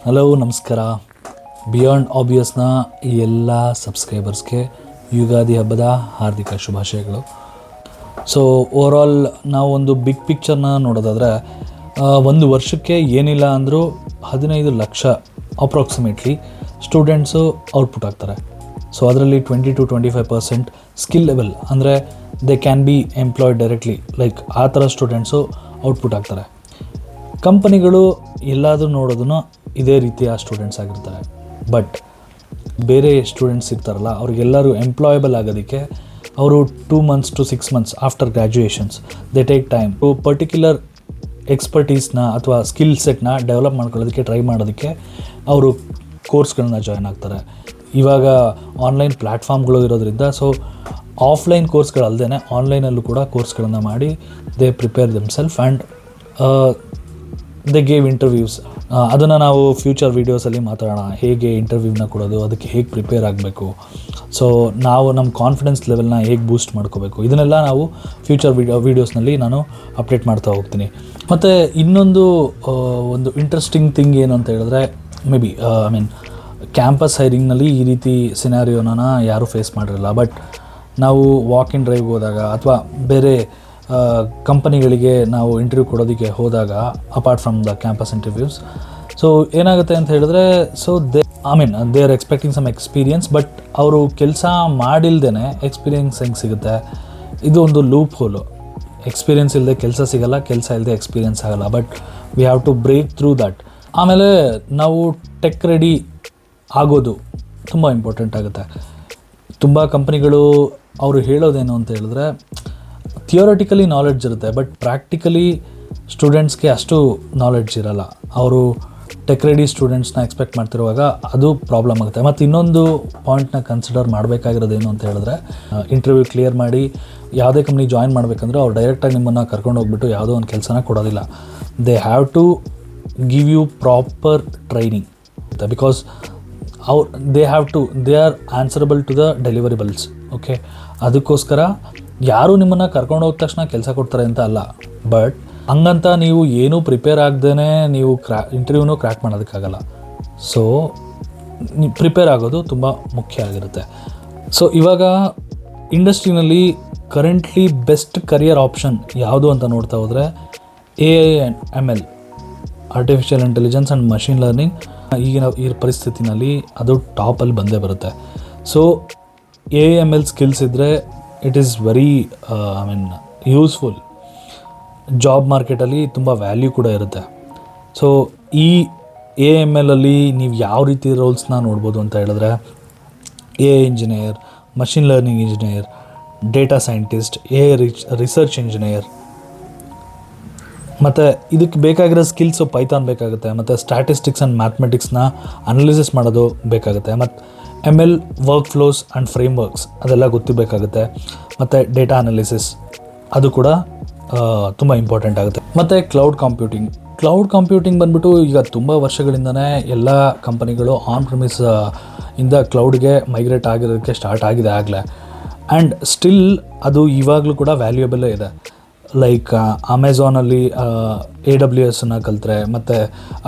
Hello ನಮಸ್ಕಾರ. Beyond ಆಬ್ವಿಯಸ್ನ ಎಲ್ಲ ಸಬ್ಸ್ಕ್ರೈಬರ್ಸ್ಗೆ ಯುಗಾದಿ ಹಬ್ಬದ ಹಾರ್ದಿಕ ಶುಭಾಶಯಗಳು. ಸೊ ಓವರಾಲ್ ನಾವು ಒಂದು ಬಿಗ್ ಪಿಕ್ಚರ್ನ ನೋಡೋದಾದರೆ ಒಂದು ವರ್ಷಕ್ಕೆ ಏನಿಲ್ಲ ಅಂದರೂ 15 ಲಕ್ಷ ಅಪ್ರಾಕ್ಸಿಮೇಟ್ಲಿ ಸ್ಟೂಡೆಂಟ್ಸು ಔಟ್ಪುಟ್ ಆಗ್ತಾರೆ. ಸೊ ಅದರಲ್ಲಿ 20 to 25% ಸ್ಕಿಲ್ ಲೆವೆಲ್ ಅಂದರೆ they can be employed directly, like ಆ ಥರ ಸ್ಟೂಡೆಂಟ್ಸು ಔಟ್ಪುಟ್ ಆಗ್ತಾರೆ. ಕಂಪನಿಗಳು ಎಲ್ಲಾದರೂ ನೋಡೋದನ್ನು ಇದೇ ರೀತಿಯ ಸ್ಟೂಡೆಂಟ್ಸ್ ಆಗಿರ್ತಾರೆ. ಬಟ್ ಬೇರೆ ಸ್ಟೂಡೆಂಟ್ಸ್ ಇರ್ತಾರಲ್ಲ, ಅವ್ರಿಗೆಲ್ಲರೂ ಎಂಪ್ಲಾಯಬಲ್ ಆಗೋದಕ್ಕೆ ಅವರು 2 months to 6 months after graduations they take time particular ಎಕ್ಸ್ಪರ್ಟೀಸ್ನ ಅಥವಾ ಸ್ಕಿಲ್ ಸೆಟ್ನ ಡೆವಲಪ್ ಮಾಡ್ಕೊಳ್ಳೋದಕ್ಕೆ ಟ್ರೈ ಮಾಡೋದಕ್ಕೆ ಅವರು ಕೋರ್ಸ್ಗಳನ್ನ ಜಾಯ್ನ್ ಆಗ್ತಾರೆ. ಇವಾಗ ಆನ್ಲೈನ್ ಪ್ಲ್ಯಾಟ್ಫಾರ್ಮ್ಗಳು ಇರೋದ್ರಿಂದ ಸೊ ಆಫ್ಲೈನ್ ಕೋರ್ಸ್ಗಳಲ್ಲದೆ ಆನ್ಲೈನಲ್ಲೂ ಕೂಡ ಕೋರ್ಸ್ಗಳನ್ನು ಮಾಡಿ they prepare themself and they gave interviews. ಅದನ್ನು ನಾವು ಫ್ಯೂಚರ್ ವೀಡಿಯೋಸಲ್ಲಿ ಮಾತಾಡೋಣ, ಹೇಗೆ ಇಂಟರ್ವ್ಯೂನ ಕೊಡೋದು, ಅದಕ್ಕೆ ಹೇಗೆ ಪ್ರಿಪೇರ್ ಆಗಬೇಕು, ಸೊ ನಾವು ನಮ್ಮ ಕಾನ್ಫಿಡೆನ್ಸ್ ಲೆವೆಲ್ನ ಹೇಗೆ ಬೂಸ್ಟ್ ಮಾಡ್ಕೋಬೇಕು, ಇದನ್ನೆಲ್ಲ ನಾವು ಫ್ಯೂಚರ್ ವೀಡಿಯೋಸ್ನಲ್ಲಿ ನಾನು ಅಪ್ಡೇಟ್ ಮಾಡ್ತಾ ಹೋಗ್ತೀನಿ. ಮತ್ತು ಇನ್ನೊಂದು ಒಂದು ಇಂಟ್ರೆಸ್ಟಿಂಗ್ ಥಿಂಗ್ ಏನು ಅಂತ ಹೇಳಿದ್ರೆ, ಮೇ ಬಿ ಕ್ಯಾಂಪಸ್ ಹೈರಿಂಗ್ನಲ್ಲಿ ಈ ರೀತಿ ಸಿನಾರಿಯೋನ ಯಾರೂ ಫೇಸ್ ಮಾಡಿರಲ್ಲ. ಬಟ್ ನಾವು ವಾಕ್ ಇನ್ ಡ್ರೈವ್ಗೆ ಹೋದಾಗ ಅಥವಾ ಬೇರೆ ಕಂಪನಿಗಳಿಗೆ ನಾವು ಇಂಟರ್ವ್ಯೂ ಕೊಡೋದಕ್ಕೆ ಹೋದಾಗ, apart from the campus interviews, so ಏನಾಗುತ್ತೆ ಅಂತ ಹೇಳಿದ್ರೆ, so they are expecting some experience, but ಅವರು ಕೆಲಸ ಮಾಡಿಲ್ದೇ ಎಕ್ಸ್ಪೀರಿಯನ್ಸ್ ಹೆಂಗೆ ಸಿಗುತ್ತೆ? ಇದು ಒಂದು ಲೂಪ್ ಹೋಲು. ಎಕ್ಸ್ಪೀರಿಯನ್ಸ್ ಇಲ್ಲದೆ ಕೆಲಸ ಸಿಗೋಲ್ಲ, ಕೆಲಸ ಇಲ್ಲದೆ ಎಕ್ಸ್ಪೀರಿಯನ್ಸ್ ಆಗೋಲ್ಲ. But we have to break through that. ಆಮೇಲೆ ನಾವು ಟೆಕ್ ರೆಡಿ ಆಗೋದು ತುಂಬ ಇಂಪಾರ್ಟೆಂಟ್ ಆಗುತ್ತೆ. ತುಂಬ ಕಂಪ್ನಿಗಳು ಅವರು ಹೇಳೋದೇನು ಅಂತ ಹೇಳಿದ್ರೆ, ಥಿಯೋರಿಟಿಕಲಿ ನಾಲೆಡ್ಜ್ ಇರುತ್ತೆ, ಬಟ್ ಪ್ರಾಕ್ಟಿಕಲಿ ಸ್ಟೂಡೆಂಟ್ಸ್ಗೆ ಅಷ್ಟು ನಾಲೆಡ್ಜ್ ಇರೋಲ್ಲ. ಅವರು ಟೆಕ್ ರೆಡಿ ಸ್ಟೂಡೆಂಟ್ಸ್ನ ಎಕ್ಸ್ಪೆಕ್ಟ್ ಮಾಡ್ತಿರುವಾಗ ಅದು ಪ್ರಾಬ್ಲಮ್ ಆಗುತ್ತೆ. ಮತ್ತು ಇನ್ನೊಂದು ಪಾಯಿಂಟ್ನ ಕನ್ಸಿಡರ್ ಮಾಡಬೇಕಾಗಿರೋದೇನು ಅಂತ ಹೇಳಿದ್ರೆ, ಇಂಟರ್ವ್ಯೂ ಕ್ಲಿಯರ್ ಮಾಡಿ ಯಾವುದೇ ಕಂಪ್ನಿ ಜಾಯಿನ್ ಮಾಡಬೇಕಂದ್ರೆ ಅವ್ರು ಡೈರೆಕ್ಟಾಗಿ ನಿಮ್ಮನ್ನು ಕರ್ಕೊಂಡು ಹೋಗ್ಬಿಟ್ಟು ಯಾವುದೋ ಒಂದು ಕೆಲಸನ ಕೊಡೋದಿಲ್ಲ. They have to give you proper training, because they are answerable to the deliverables. Okay, ಅದಕ್ಕೋಸ್ಕರ ಯಾರು ನಿಮ್ಮನ್ನು ಕರ್ಕೊಂಡು ಹೋದ ತಕ್ಷಣ ಕೆಲಸ ಕೊಡ್ತಾರೆ ಅಂತ ಅಲ್ಲ. ಬಟ್ ಹಂಗಂತ ನೀವು ಏನೂ ಪ್ರಿಪೇರ್ ಆಗದೇ ನೀವು ಇಂಟರ್ವ್ಯೂನೂ ಕ್ರ್ಯಾಕ್ ಮಾಡೋದಕ್ಕಾಗಲ್ಲ. ಸೊ ಪ್ರಿಪೇರ್ ಆಗೋದು ತುಂಬ ಮುಖ್ಯ ಆಗಿರುತ್ತೆ. ಸೊ ಇವಾಗ ಇಂಡಸ್ಟ್ರಿನಲ್ಲಿ ಕರೆಂಟ್ಲಿ ಬೆಸ್ಟ್ ಕರಿಯರ್ ಆಪ್ಷನ್ ಯಾವುದು ಅಂತ ನೋಡ್ತಾ ಹೋದರೆ AI and ML, artificial intelligence and machine learning ಈಗಿನ ಈ ಪರಿಸ್ಥಿತಿನಲ್ಲಿ ಅದು ಟಾಪಲ್ಲಿ ಬಂದೇ ಬರುತ್ತೆ. ಸೊ AI/ML ಸ್ಕಿಲ್ಸ್ ಇದ್ದರೆ it is very useful. Job ಮಾರ್ಕೆಟಲ್ಲಿ ತುಂಬ ವ್ಯಾಲ್ಯೂ ಕೂಡ ಇರುತ್ತೆ. ಸೊ ಈ AI/MLಲ್ಲಿ ನೀವು ಯಾವ ರೀತಿ ರೋಲ್ಸ್ನ ನೋಡ್ಬೋದು ಅಂತ ಹೇಳಿದ್ರೆ, AI engineer, machine learning engineer, data scientist, AI research engineer, ಮತ್ತು ಇದಕ್ಕೆ ಬೇಕಾಗಿರೋ ಸ್ಕಿಲ್ಸು ಪೈಥಾನ್ ಬೇಕಾಗುತ್ತೆ, ಮತ್ತು ಸ್ಟ್ಯಾಟಿಸ್ಟಿಕ್ಸ್ ಆ್ಯಂಡ್ ಮ್ಯಾಥಮೆಟಿಕ್ಸ್ನ ಅನಲಿಸಿಸ್ ಮಾಡೋದು ಬೇಕಾಗುತ್ತೆ, ಮತ್ತು ML ವರ್ಕ್ ಫ್ಲೋಸ್ ಆ್ಯಂಡ್ ಫ್ರೇಮ್ವರ್ಕ್ಸ್ ಅದೆಲ್ಲ ಗೊತ್ತಿರಬೇಕಾಗುತ್ತೆ, ಮತ್ತು ಡೇಟಾ ಅನಾಲಿಸಿಸ್ ಅದು ಕೂಡ ತುಂಬ ಇಂಪಾರ್ಟೆಂಟ್ ಆಗುತ್ತೆ. ಮತ್ತು ಕ್ಲೌಡ್ ಕಂಪ್ಯೂಟಿಂಗ್ ಬಂದ್ಬಿಟ್ಟು ಈಗ ತುಂಬ ವರ್ಷಗಳಿಂದನೇ ಎಲ್ಲ ಕಂಪನಿಗಳು ಆನ್ ಪ್ರಿಮಿಸ್ ಇಂದ ಕ್ಲೌಡ್ಗೆ ಮೈಗ್ರೇಟ್ ಆಗಿರೋದಕ್ಕೆ ಸ್ಟಾರ್ಟ್ ಆಗಿದೆ ಆಗಲೇ. ಆ್ಯಂಡ್ ಸ್ಟಿಲ್ ಅದು ಇವಾಗಲೂ ಕೂಡ ವ್ಯಾಲ್ಯೂಯಬಲ್ಲೇ ಇದೆ. ಲೈಕ್ ಅಮೆಝಾನಲ್ಲಿ AWSನ ಕಲಿತ್ರೆ, ಮತ್ತು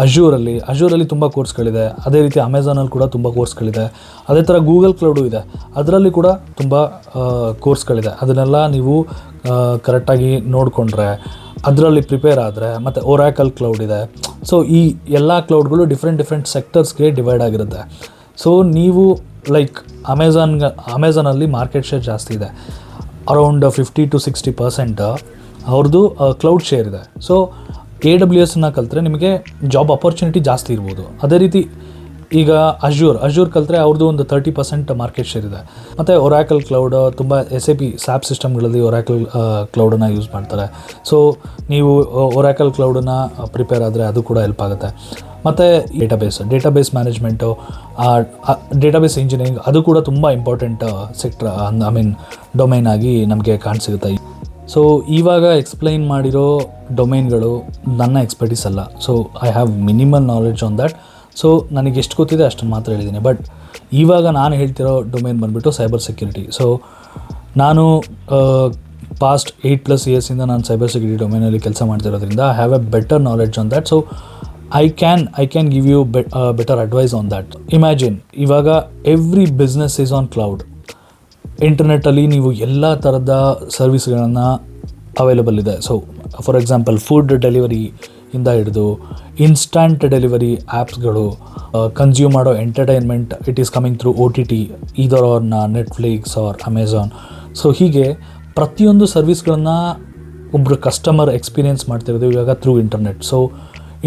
ಅಜೂರಲ್ಲಿ ತುಂಬ ಕೋರ್ಸ್ಗಳಿದೆ. ಅದೇ ರೀತಿ ಅಮೆಝಾನಲ್ಲಿ ಕೂಡ ತುಂಬ ಕೋರ್ಸ್ಗಳಿದೆ. ಅದೇ ಥರ ಗೂಗಲ್ ಕ್ಲೌಡು ಇದೆ, ಅದರಲ್ಲಿ ಕೂಡ ತುಂಬ ಕೋರ್ಸ್ಗಳಿದೆ. ಅದನ್ನೆಲ್ಲ ನೀವು ಕರೆಕ್ಟಾಗಿ ನೋಡಿಕೊಂಡ್ರೆ, ಅದರಲ್ಲಿ ಪ್ರಿಪೇರ್ ಆದರೆ, ಮತ್ತು ಒರಾಕಲ್ ಕ್ಲೌಡ್ ಇದೆ. ಸೊ ಈ ಎಲ್ಲ ಕ್ಲೌಡ್ಗಳು ಡಿಫ್ರೆಂಟ್ ಸೆಕ್ಟರ್ಸ್ಗೆ ಡಿವೈಡ್ ಆಗಿರುತ್ತೆ. ಸೊ ನೀವು ಲೈಕ್ ಅಮೆಝಾನಲ್ಲಿ ಮಾರ್ಕೆಟ್ ಶೇರ್ ಜಾಸ್ತಿ ಇದೆ, ಅರೌಂಡ್ 50 to 60% ಅವ್ರದ್ದು ಕ್ಲೌಡ್ ಶೇರ್ ಇದೆ. ಸೊ AWSನ ಕಲಿತ್ರೆ ನಿಮಗೆ ಜಾಬ್ ಅಪರ್ಚುನಿಟಿ ಜಾಸ್ತಿ ಇರ್ಬೋದು. ಅದೇ ರೀತಿ ಈಗ ಅಜೂರ್ ಕಲಿತ್ರೆ ಅವ್ರದ್ದು ಒಂದು 30% ಮಾರ್ಕೆಟ್ ಶೇರ್ ಇದೆ. ಮತ್ತು ಒರಾಕಲ್ ಕ್ಲೌಡ್ ತುಂಬ SAP SAP ಸಿಸ್ಟಮ್ಗಳಲ್ಲಿ ಒರಾಕಲ್ ಕ್ಲೌಡನ್ನು ಯೂಸ್ ಮಾಡ್ತಾರೆ. ಸೊ ನೀವು ಒರಾಕಲ್ ಕ್ಲೌಡನ್ನು ಪ್ರಿಪೇರ್ ಆದರೆ ಅದು ಕೂಡ ಹೆಲ್ಪ್ ಆಗುತ್ತೆ. ಮತ್ತು ಡೇಟಾಬೇಸ್ ಮ್ಯಾನೇಜ್ಮೆಂಟು, ಡೇಟಾಬೇಸ್ ಇಂಜಿನಿಯರಿಂಗ್ ಅದು ಕೂಡ ತುಂಬ ಇಂಪಾರ್ಟೆಂಟ್ ಸೆಕ್ಟರ್, ಡೊಮೈನ್ ಆಗಿ ನಮಗೆ ಕಾಣಿಸಿಗುತ್ತೆ. ಸೊ ಇವಾಗ ಎಕ್ಸ್ಪ್ಲೈನ್ ಮಾಡಿರೋ ಡೊಮೈನ್ಗಳು ನನ್ನ ಎಕ್ಸ್ಪರ್ಟೀಸ್ ಅಲ್ಲ. So I have minimal knowledge on that. So ನನಗೆ ಎಷ್ಟು ಗೊತ್ತಿದೆ ಅಷ್ಟನ್ನು ಮಾತ್ರ ಹೇಳಿದ್ದೀನಿ. ಬಟ್ ಇವಾಗ ನಾನು ಹೇಳ್ತಿರೋ ಡೊಮೈನ್ ಬಂದುಬಿಟ್ಟು ಸೈಬರ್ ಸೆಕ್ಯೂರಿಟಿ. ಸೊ ನಾನು ಪಾಸ್ಟ್ 8+ ಇಯರ್ಸಿಂದ ನಾನು ಸೈಬರ್ ಸೆಕ್ಯೂರಿಟಿ ಡೊಮೈನಲ್ಲಿ ಕೆಲಸ ಮಾಡ್ತಿರೋದ್ರಿಂದ I have a better knowledge on that. So I can give you better advice on that. Imagine ಇವಾಗ every business is on cloud. ಇಂಟರ್ನೆಟ್ಟಲ್ಲಿ ನೀವು ಎಲ್ಲ ಥರದ ಸರ್ವಿಸ್ಗಳನ್ನು ಅವೈಲೇಬಲ್ ಇದೆ. So for example food delivery ಇಂದ ಹಿಡಿದು ಇನ್ಸ್ಟಂಟ್ ಡೆಲಿವರಿ ಆ್ಯಪ್ಸ್ಗಳು, ಕನ್ಸ್ಯೂಮ್ ಮಾಡೋ entertainment it is coming through OTT, either or Netflix or Amazon. So ಹೀಗೆ ಪ್ರತಿಯೊಂದು ಸರ್ವಿಸ್ಗಳನ್ನು ಒಬ್ಬರು ಕಸ್ಟಮರ್ ಎಕ್ಸ್ಪೀರಿಯೆನ್ಸ್ ಮಾಡ್ತಿರೋದು ಇವಾಗ through internet. So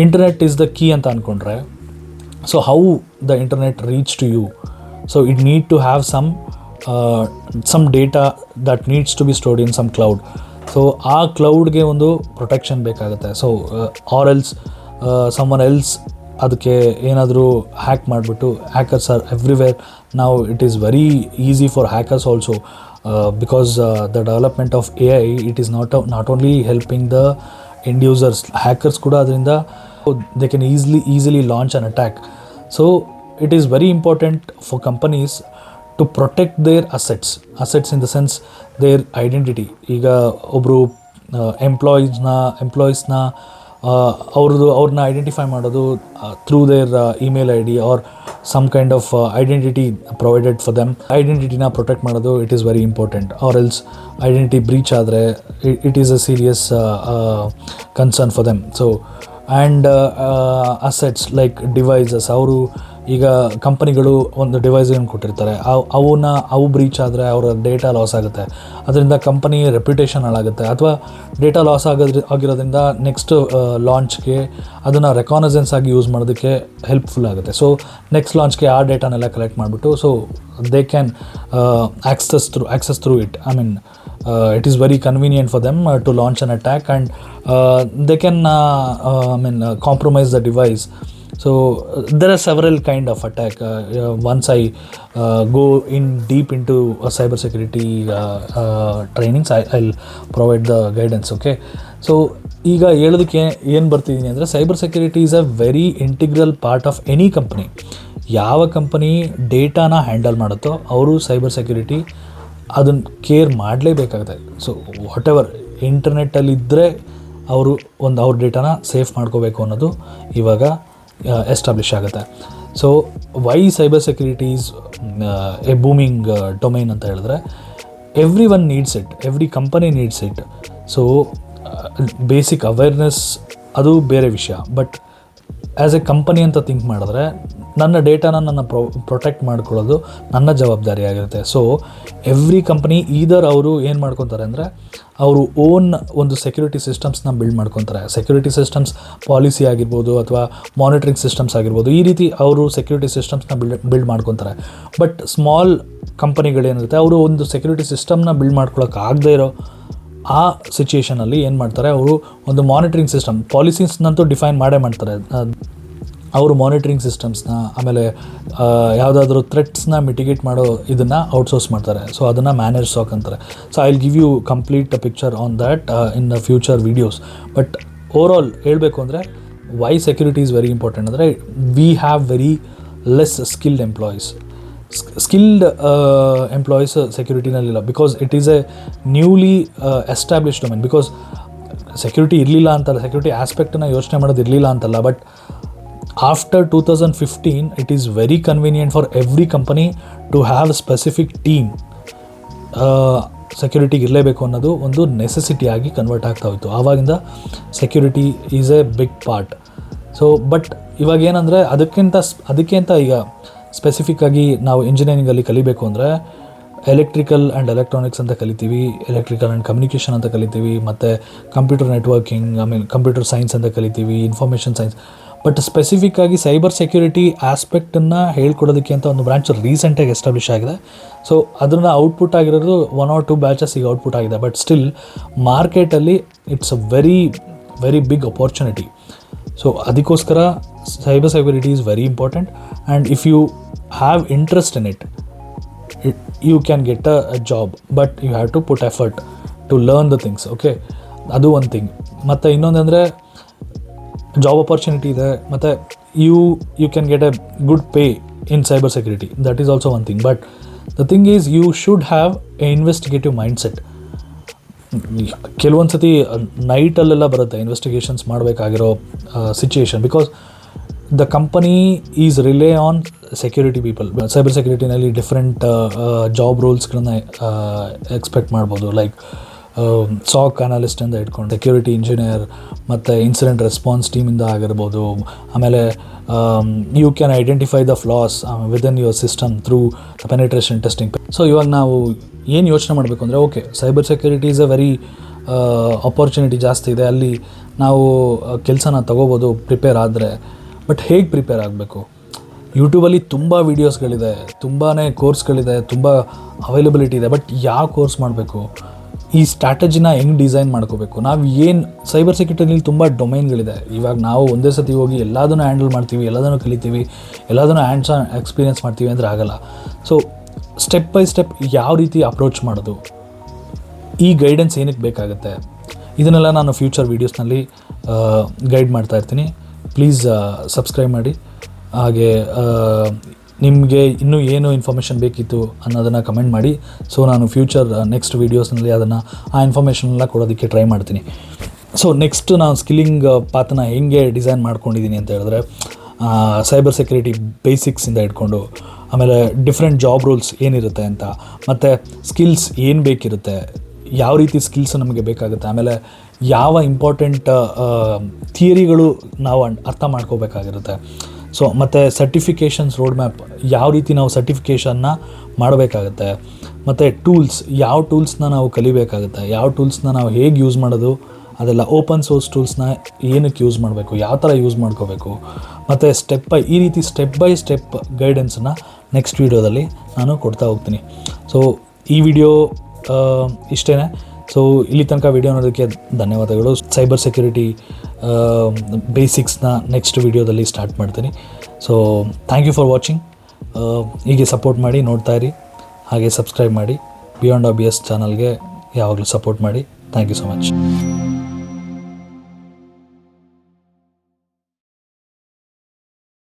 internet is the key ಅಂತ ಅಂದ್ಕೊಂಡ್ರೆ, so how the internet reach to you? So it need to have some data that needs to be stored in some cloud. So ಆ ಕ್ಲೌಡ್ಗೆ ಒಂದು protection ಬೇಕಾಗುತ್ತೆ. So or else someone else ಅದಕ್ಕೆ ಏನಾದರೂ hack ಮಾಡಿಬಿಟ್ಟು, hackers are everywhere ನಾವು. It is very easy for hackers also, because the development of AI, it is not only helping the end users, hackers ಕೂಡ ಅದರಿಂದ they can easily launch an attack. So it is very important for companies to protect their assets in the sense their identity. ಈಗ ಒಬ್ಬರು ಎಂಪ್ಲಾಯೀಸ್ನ ಅವ್ರನ್ನ identify ಮಾಡೋದು through their email ID or some kind of identity provided for them. ಐಡೆಂಟಿಟಿನ protect ಮಾಡೋದು it is very important. Or else identity breach ಆದರೆ it is a serious concern for them. So and assets like devices, ಅವರು ಈಗ ಕಂಪನಿಗಳು ಒಂದು ಡಿವೈಸನ್ನು ಕೊಟ್ಟಿರ್ತಾರೆ, ಅವು breach ಆದರೆ ಅವರ ಡೇಟಾ ಲಾಸ್ ಆಗುತ್ತೆ. ಅದರಿಂದ ಕಂಪನಿ ರೆಪ್ಯುಟೇಷನ್ ಹಾಳಾಗುತ್ತೆ. ಅಥವಾ ಡೇಟಾ ಲಾಸ್ ಆಗಿರೋದ್ರಿಂದ ನೆಕ್ಸ್ಟ್ ಲಾಂಚ್ಗೆ ಅದನ್ನು ರೆಕಾನಸೆನ್ಸ್ ಆಗಿ ಯೂಸ್ ಮಾಡೋದಕ್ಕೆ ಹೆಲ್ಪ್ಫುಲ್ ಆಗುತ್ತೆ. ಸೊ ನೆಕ್ಸ್ಟ್ ಲಾಂಚ್ಗೆ ಆ ಡೇಟಾನೆಲ್ಲ ಕಲೆಕ್ಟ್ ಮಾಡಿಬಿಟ್ಟು, so they can access through it. I mean, it is very convenient for them to launch an attack, and they can compromise the device. So there are several kind of attack. Once I go in deep into cyber security trainings, I'll provide the guidance. Okay, so ಈಗ ಹೇಳೋದಕ್ಕೆ ಏನು ಬರ್ತಿದ್ದೀನಿ ಅಂದರೆ, cyber security is a very integral part of any company. ಯಾವ company ಡೇಟಾನ handle ಮಾಡುತ್ತೋ ಅವರು cyber security ಅದನ್ನು ಕೇರ್ ಮಾಡಲೇಬೇಕಾಗುತ್ತೆ. ಸೊ ವಾಟ್ ಎವರ್ ಇಂಟರ್ನೆಟ್ಟಲ್ಲಿದ್ದರೆ ಅವರು ಅವ್ರ ಡೇಟಾನ ಸೇಫ್ ಮಾಡ್ಕೋಬೇಕು ಅನ್ನೋದು ಇವಾಗ ಎಸ್ಟಾಬ್ಲಿಷ್ ಆಗುತ್ತೆ. So why cyber security is a booming domain ಅಂತ ಹೇಳಿದ್ರೆ, everyone needs it, every company needs it. So basic awareness ಅದು ಬೇರೆ ವಿಷಯ, ಬಟ್ ಆ್ಯಸ್ ಎ ಕಂಪನಿ ಅಂತ ಥಿಂಕ್ ಮಾಡಿದ್ರೆ ನನ್ನ ಡೇಟಾನ ಪ್ರೊಟೆಕ್ಟ್ ಮಾಡ್ಕೊಳ್ಳೋದು ನನ್ನ ಜವಾಬ್ದಾರಿ ಆಗಿರುತ್ತೆ. ಸೊ ಎವ್ರಿ ಕಂಪನಿ ಈದರ್ ಅವರು ಏನು ಮಾಡ್ಕೊತಾರೆ ಅಂದರೆ, ಅವರು ಓನ್ ಒಂದು ಸೆಕ್ಯೂರಿಟಿ ಸಿಸ್ಟಮ್ಸ್ನ ಬಿಲ್ಡ್ ಮಾಡ್ಕೊತಾರೆ. ಸೆಕ್ಯೂರಿಟಿ ಸಿಸ್ಟಮ್ಸ್ ಪಾಲಿಸಿ ಆಗಿರ್ಬೋದು ಅಥವಾ ಮಾನಿಟ್ರಿಂಗ್ ಸಿಸ್ಟಮ್ಸ್ ಆಗಿರ್ಬೋದು, ಈ ರೀತಿ ಅವರು ಸೆಕ್ಯೂರಿಟಿ ಸಿಸ್ಟಮ್ಸ್ನ ಬಿಲ್ಡ್ ಮಾಡ್ಕೊತಾರೆ. ಬಟ್ ಸ್ಮಾಲ್ ಕಂಪನಿಗಳೇನಿರುತ್ತೆ, ಅವರು ಒಂದು ಸೆಕ್ಯೂರಿಟಿ ಸಿಸ್ಟಮ್ನ ಬಿಲ್ಡ್ ಮಾಡ್ಕೊಳಕ್ಕಾಗದೇ ಇರೋ ಆ ಸಿಚುಯೇಷನಲ್ಲಿ ಏನು ಮಾಡ್ತಾರೆ, ಅವರು ಒಂದು ಮಾನಿಟ್ರಿಂಗ್ ಸಿಸ್ಟಮ್, ಪಾಲಿಸೀಸ್ನಂತೂ ಡಿಫೈನ್ ಮಾಡ್ತಾರೆ. ಅವರು ಮಾನಿಟ್ರಿಂಗ್ ಸಿಸ್ಟಮ್ಸ್ನ, ಆಮೇಲೆ ಯಾವುದಾದ್ರೂ ಥ್ರೆಟ್ಸ್ನ ಮಿಟಿಗೇಟ್ ಮಾಡೋ ಇದನ್ನು ಔಟ್ಸೋರ್ಸ್ ಮಾಡ್ತಾರೆ. ಸೊ ಅದನ್ನು ಮ್ಯಾನೇಜ್ ಸ್ಟಾಕ್ ಅಂತಾರೆ. So I will give you complete picture on that in the future videos. But overall ಹೇಳಬೇಕು ಅಂದರೆ, why security is very important ಅಂದರೆ, we have very less skilled employees. Skilled employees ಸೆಕ್ಯೂರಿಟಿನಲ್ಲಿಲ್ಲ, because it is a newly established domain. Because security ಇರಲಿಲ್ಲ ಅಂತಲ್ಲ, security ಆಸ್ಪೆಕ್ಟನ್ನು ಯೋಚನೆ ಮಾಡೋದು ಇರಲಿಲ್ಲ ಅಂತಲ್ಲ, but after 2015 it is very convenient for every company to have specific team. ಸೆಕ್ಯೂರಿಟಿಗೆ ಇರಲೇಬೇಕು ಅನ್ನೋದು ಒಂದು ನೆಸೆಸಿಟಿಯಾಗಿ ಕನ್ವರ್ಟ್ ಆಗ್ತಾ ಹೋಯಿತು. ಆವಾಗಿಂದ security is a big part. So but ಇವಾಗ ಏನಂದರೆ, ಅದಕ್ಕೆ ಅಂತ ಈಗ ಸ್ಪೆಸಿಫಿಕ್ಕಾಗಿ ನಾವು ಇಂಜಿನಿಯರಿಂಗಲ್ಲಿ ಕಲಿಬೇಕು ಅಂದರೆ ಎಲೆಕ್ಟ್ರಿಕಲ್ ಆ್ಯಂಡ್ ಎಲೆಕ್ಟ್ರಾನಿಕ್ಸ್ ಅಂತ ಕಲಿತೀವಿ, ಎಲೆಕ್ಟ್ರಿಕಲ್ ಆ್ಯಂಡ್ ಕಮ್ಯುನಿಕೇಷನ್ ಅಂತ ಕಲಿತೀವಿ, ಮತ್ತು ಕಂಪ್ಯೂಟರ್ ನೆಟ್ವರ್ಕಿಂಗ್, ಕಂಪ್ಯೂಟರ್ ಸೈನ್ಸ್ ಅಂತ ಕಲಿತೀವಿ, ಇನ್ಫಾರ್ಮೇಷನ್ ಸೈನ್ಸ್. ಬಟ್ ಸ್ಪೆಸಿಫಿಕ್ಕಾಗಿ ಸೈಬರ್ ಸೆಕ್ಯೂರಿಟಿ ಆಸ್ಪೆಕ್ಟನ್ನು ಹೇಳ್ಕೊಡೋದಕ್ಕೆ ಅಂತ ಒಂದು ಬ್ರಾಂಚ್ ರೀಸೆಂಟಾಗಿ ಎಸ್ಟಾಬ್ಲಿಷ್ ಆಗಿದೆ. ಸೊ ಅದನ್ನು ಔಟ್ಪುಟ್ ಆಗಿರೋದು 1 or 2 ಬ್ಯಾಚಸ್ ಈಗ ಔಟ್ಪುಟ್ ಆಗಿದೆ. ಬಟ್ ಸ್ಟಿಲ್ ಮಾರ್ಕೆಟಲ್ಲಿ it's a very very big opportunity. So ಅದಕ್ಕೋಸ್ಕರ cyber security is very important, and if you have interest in it, you can get a job, but you have to put effort to learn the things. Okay, ಅದು ಒಂದು thing. ಮತ್ತು ಇನ್ನೊಂದಂದರೆ job opportunity ಇದೆ, ಮತ್ತು you can get a good pay in cyber security. That is also one thing. But the thing is, you should have an investigative mindset. ಕೆಲವೊಂದು ಸತಿ ನೈಟಲ್ಲೆಲ್ಲ ಬರುತ್ತೆ investigations ಮಾಡಬೇಕಾಗಿರೋ situation, because the company is rely on security people. Cyber ಸೆಕ್ಯೂರಿಟಿನಲ್ಲಿ different job ರೋಲ್ಸ್ಗಳನ್ನ expect ಮಾಡ್ಬೋದು. Like SOC ಅನಾಲಿಸ್ಟಿಂದ ಇಟ್ಕೊಂಡು ಸೆಕ್ಯೂರಿಟಿ ಇಂಜಿನಿಯರ್ ಮತ್ತು ಇನ್ಸಿಡೆಂಟ್ ರೆಸ್ಪಾನ್ಸ್ ಟೀಮಿಂದ ಆಗಿರ್ಬೋದು. ಆಮೇಲೆ you can identify the flaws within your system through penetration testing. So ಇವಾಗ ನಾವು ಏನು ಯೋಚನೆ ಮಾಡಬೇಕು ಅಂದರೆ, okay, cyber security is a very opportunity ಜಾಸ್ತಿ ಇದೆ, ಅಲ್ಲಿ ನಾವು ಕೆಲಸನ ತಗೋಬೋದು ಪ್ರಿಪೇರ್ ಆದರೆ. ಬಟ್ ಹೇಗೆ ಪ್ರಿಪೇರ್ ಆಗಬೇಕು? ಯೂಟ್ಯೂಬಲ್ಲಿ ತುಂಬ ವೀಡಿಯೋಸ್ಗಳಿದೆ, ತುಂಬಾ ಕೋರ್ಸ್ಗಳಿದೆ, ತುಂಬ ಅವೈಲಬಿಲಿಟಿ ಇದೆ. ಬಟ್ ಯಾವ ಕೋರ್ಸ್ ಮಾಡಬೇಕು? ಈ ಸ್ಟ್ರಾಟಜಿನ ಹೆಂಗೆ ಡಿಸೈನ್ ಮಾಡ್ಕೋಬೇಕು? ನಾವು ಏನು ಸೈಬರ್ ಸೆಕ್ಯೂರಿಟಿಯಲ್ಲಿ ತುಂಬ ಡೊಮೈನ್ಗಳಿದೆ. ಇವಾಗ ನಾವು ಒಂದೇ ಸತಿ ಹೋಗಿ ಎಲ್ಲದನ್ನು ಹ್ಯಾಂಡಲ್ ಮಾಡ್ತೀವಿ, ಎಲ್ಲದನ್ನು ಕಲಿತೀವಿ, ಎಲ್ಲದನ್ನು ಹ್ಯಾಂಡ್ಸ್ ಆನ್ ಎಕ್ಸ್ಪೀರಿಯೆನ್ಸ್ ಮಾಡ್ತೀವಿ ಅಂದರೆ ಆಗಲ್ಲ. ಸೊ ಸ್ಟೆಪ್ ಬೈ ಸ್ಟೆಪ್ ಯಾವ ರೀತಿ ಅಪ್ರೋಚ್ ಮಾಡೋದು, ಈ ಗೈಡೆನ್ಸ್ ಏನಕ್ಕೆ ಬೇಕಾಗುತ್ತೆ, ಇದನ್ನೆಲ್ಲ ನಾನು ಫ್ಯೂಚರ್ ವೀಡಿಯೋಸ್ನಲ್ಲಿ ಗೈಡ್ ಮಾಡ್ತಾ ಇರ್ತೀನಿ. ಪ್ಲೀಸ್ ಸಬ್ಸ್ಕ್ರೈಬ್ ಮಾಡಿ. ಹಾಗೆ ನಿಮಗೆ ಇನ್ನೂ ಏನು ಇನ್ಫಾರ್ಮೇಷನ್ ಬೇಕಿತ್ತು ಅನ್ನೋದನ್ನು ಕಮೆಂಟ್ ಮಾಡಿ. ಸೊ ನಾನು ಫ್ಯೂಚರ್ ನೆಕ್ಸ್ಟ್ ವೀಡಿಯೋಸ್ನಲ್ಲಿ ಆ ಇನ್ಫಾರ್ಮೇಷನ್ನೆಲ್ಲ ಕೊಡೋದಕ್ಕೆ ಟ್ರೈ ಮಾಡ್ತೀನಿ. ಸೊ ನೆಕ್ಸ್ಟ್ ನಾನು ಸ್ಕಿಲ್ಲಿಂಗ್ ಪಾತನ್ನ ಹೆಂಗೆ ಡಿಸೈನ್ ಮಾಡ್ಕೊಂಡಿದ್ದೀನಿ ಅಂತ ಹೇಳಿದ್ರೆ, ಸೈಬರ್ ಸೆಕ್ಯೂರಿಟಿ ಬೇಸಿಕ್ಸಿಂದ ಇಟ್ಕೊಂಡು, ಆಮೇಲೆ ಡಿಫ್ರೆಂಟ್ ಜಾಬ್ ರೋಲ್ಸ್ ಏನಿರುತ್ತೆ ಅಂತ, ಮತ್ತು ಸ್ಕಿಲ್ಸ್ ಏನು ಬೇಕಿರುತ್ತೆ, ಯಾವ ರೀತಿ ಸ್ಕಿಲ್ಸ್ ನಮಗೆ ಬೇಕಾಗುತ್ತೆ, ಆಮೇಲೆ ಯಾವ ಇಂಪಾರ್ಟೆಂಟ್ ಥಿಯರಿಗಳು ನಾವು ಅರ್ಥ ಮಾಡ್ಕೋಬೇಕಾಗಿರುತ್ತೆ. ಸೊ ಮತ್ತು ಸರ್ಟಿಫಿಕೇಷನ್ಸ್ ರೋಡ್ ಮ್ಯಾಪ್, ಯಾವ ರೀತಿ ನಾವು ಸರ್ಟಿಫಿಕೇಷನ್ನ ಮಾಡಬೇಕಾಗುತ್ತೆ, ಮತ್ತು ಟೂಲ್ಸ್, ಯಾವ ಟೂಲ್ಸ್ನ ನಾವು ಕಲಿಬೇಕಾಗುತ್ತೆ, ಯಾವ ಟೂಲ್ಸ್ನ ನಾವು ಹೇಗೆ ಯೂಸ್ ಮಾಡೋದು, ಅದೆಲ್ಲ ಓಪನ್ ಸೋರ್ಸ್ ಟೂಲ್ಸ್ನ ಏನಕ್ಕೆ ಯೂಸ್ ಮಾಡಬೇಕು, ಯಾವ ಥರ ಯೂಸ್ ಮಾಡ್ಕೋಬೇಕು, ಮತ್ತು ಈ ರೀತಿ ಸ್ಟೆಪ್ ಬೈ ಸ್ಟೆಪ್ ಗೈಡೆನ್ಸನ್ನು ನೆಕ್ಸ್ಟ್ ವೀಡಿಯೋದಲ್ಲಿ ನಾನು ಕೊಡ್ತಾ ಹೋಗ್ತೀನಿ. ಸೊ ಈ ವಿಡಿಯೋ ಇಷ್ಟೇ. ಸೊ ಇಲ್ಲಿ ತನಕ ವಿಡಿಯೋ ನೋಡೋದಕ್ಕೆ ಧನ್ಯವಾದಗಳು. ಸೈಬರ್ ಸೆಕ್ಯೂರಿಟಿ ಬೇಸಿಕ್ಸ್ನ ನೆಕ್ಸ್ಟ್ ವಿಡಿಯೋದಲ್ಲಿ ಸ್ಟಾರ್ಟ್ ಮಾಡ್ತೀನಿ. So thank you for watching. ಹೀಗೆ ಸಪೋರ್ಟ್ ಮಾಡಿ, ನೋಡ್ತಾ ಇರಿ, ಹಾಗೆ ಸಬ್ಸ್ಕ್ರೈಬ್ ಮಾಡಿ. ಬಿಯಾಂಡ್ OBS ಚಾನಲ್ಗೆ ಯಾವಾಗಲೂ ಸಪೋರ್ಟ್ ಮಾಡಿ. Thank you so much.